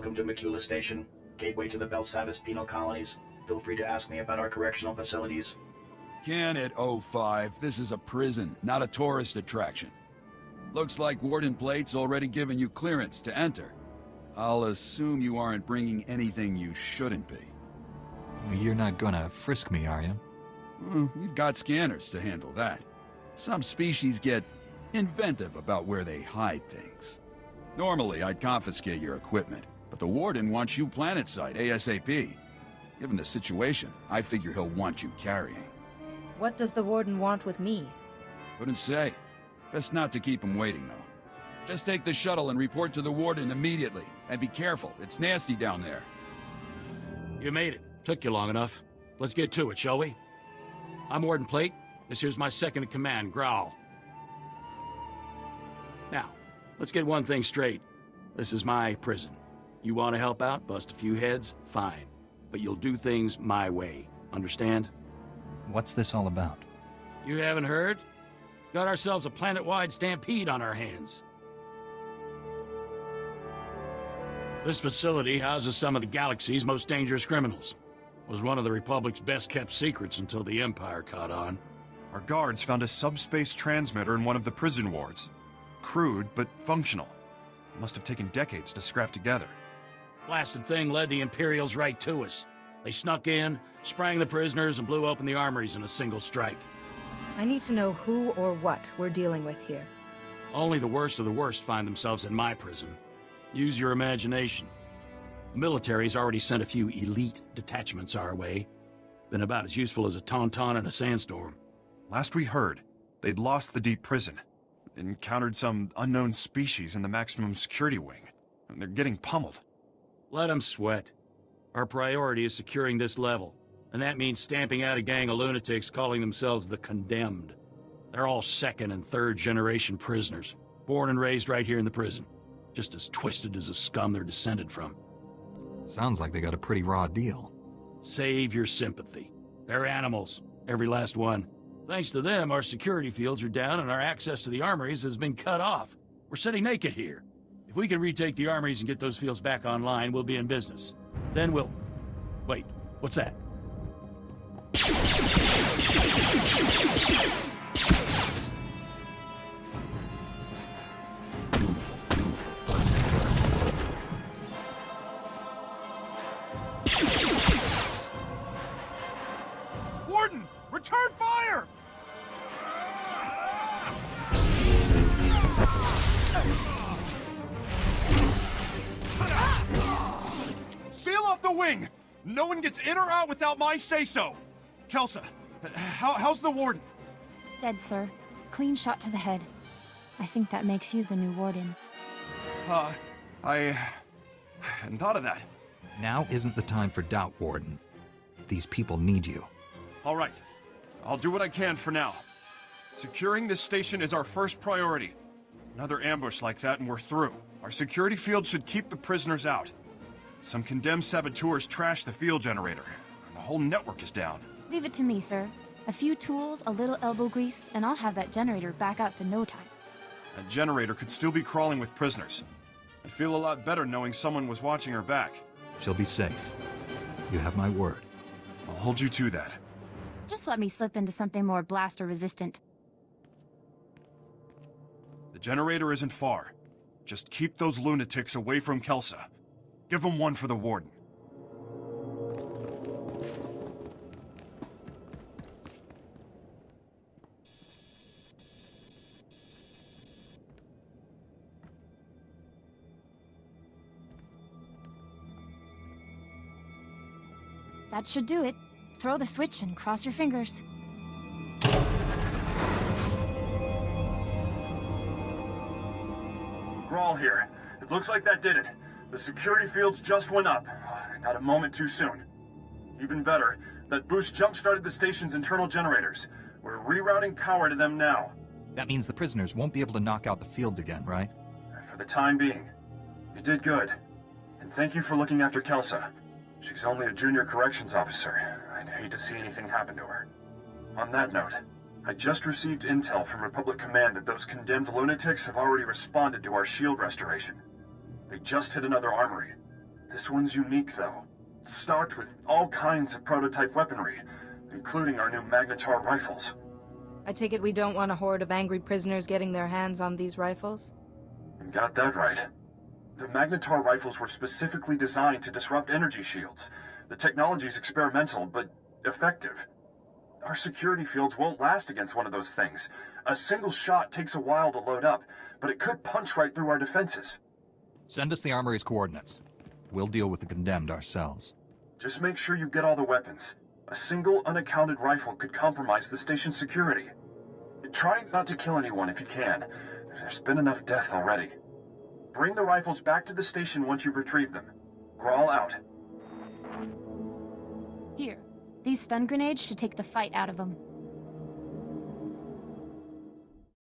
Welcome to Macula Station, gateway to the Belsavis penal colonies. Feel free to ask me about our correctional facilities. Can it, 05? This is a prison, not a tourist attraction. Looks like Warden Plate's already given you clearance to enter. I'll assume you aren't bringing anything you shouldn't be. You're not gonna frisk me, are you? We've got scanners to handle that. Some species get inventive about where they hide things. Normally, I'd confiscate your equipment, but the Warden wants you planet-side ASAP. Given the situation, I figure he'll want you carrying. What does the Warden want with me? Couldn't say. Best not to keep him waiting, though. Just take the shuttle and report to the Warden immediately. And be careful, it's nasty down there. You made it. Took you long enough. Let's get to it, shall we? I'm Warden Plate. This here's my second-in-command, Growl. Now, let's get one thing straight. This is my prison. You want to help out, bust a few heads, fine. But you'll do things my way. Understand? What's this all about? You haven't heard? Got ourselves a planet-wide stampede on our hands. This facility houses some of the galaxy's most dangerous criminals. Was one of the Republic's best-kept secrets until the Empire caught on. Our guards found a subspace transmitter in one of the prison wards. Crude, but functional. It must have taken decades to scrap together. Blasted thing led the Imperials right to us. They snuck in, sprang the prisoners, and blew open the armories in a single strike. I need to know who or what we're dealing with here. Only the worst of the worst find themselves in my prison. Use your imagination. The military's already sent a few elite detachments our way. Been about as useful as a tauntaun in a sandstorm. Last we heard, they'd lost the deep prison. Encountered some unknown species in the maximum security wing. And they're getting pummeled. Let them sweat. Our priority is securing this level. And that means stamping out a gang of lunatics calling themselves the Condemned. They're all second and third generation prisoners. Born and raised right here in the prison. Just as twisted as the scum they're descended from. Sounds like they got a pretty raw deal. Save your sympathy. They're animals. Every last one. Thanks to them, our security fields are down and our access to the armories has been cut off. We're sitting naked here. If we can retake the armories and get those fields back online, we'll be in business. Then we'll... Wait, what's that? Warden! Return fire! Seal off the wing! No one gets in or out without my say-so! Kelsa, how's the Warden? Dead, sir. Clean shot to the head. I think that makes you the new Warden. I hadn't thought of that. Now isn't the time for doubt, Warden. These people need you. All right. I'll do what I can for now. Securing this station is our first priority. Another ambush like that and we're through. Our security field should keep the prisoners out. Some condemned saboteurs trashed the field generator, and the whole network is down. Leave it to me, sir. A few tools, a little elbow grease, and I'll have that generator back up in no time. That generator could still be crawling with prisoners. I feel a lot better knowing someone was watching her back. She'll be safe. You have my word. I'll hold you to that. Just let me slip into something more blaster-resistant. The generator isn't far. Just keep those lunatics away from Kelsa. Give them one for the Warden. That should do it. Throw the switch and cross your fingers. Grawl here. It looks like that did it. The security fields just went up. Not a moment too soon. Even better, that boost jump-started the station's internal generators. We're rerouting power to them now. That means the prisoners won't be able to knock out the fields again, right? For the time being. You did good. And thank you for looking after Kelsa. She's only a junior corrections officer. I'd hate to see anything happen to her. On that note, I just received intel from Republic Command that those condemned lunatics have already responded to our shield restoration. They just hit another armory. This one's unique, though. It's stocked with all kinds of prototype weaponry, including our new Magnetar rifles. I take it we don't want a horde of angry prisoners getting their hands on these rifles? You got that right. The Magnetar rifles were specifically designed to disrupt energy shields. The technology's experimental, but effective. Our security fields won't last against one of those things. A single shot takes a while to load up, but it could punch right through our defenses. Send us the armory's coordinates. We'll deal with the condemned ourselves. Just make sure you get all the weapons. A single unaccounted rifle could compromise the station's security. Try not to kill anyone if you can. There's been enough death already. Bring the rifles back to the station once you've retrieved them. We're all out. Here. These stun grenades should take the fight out of them.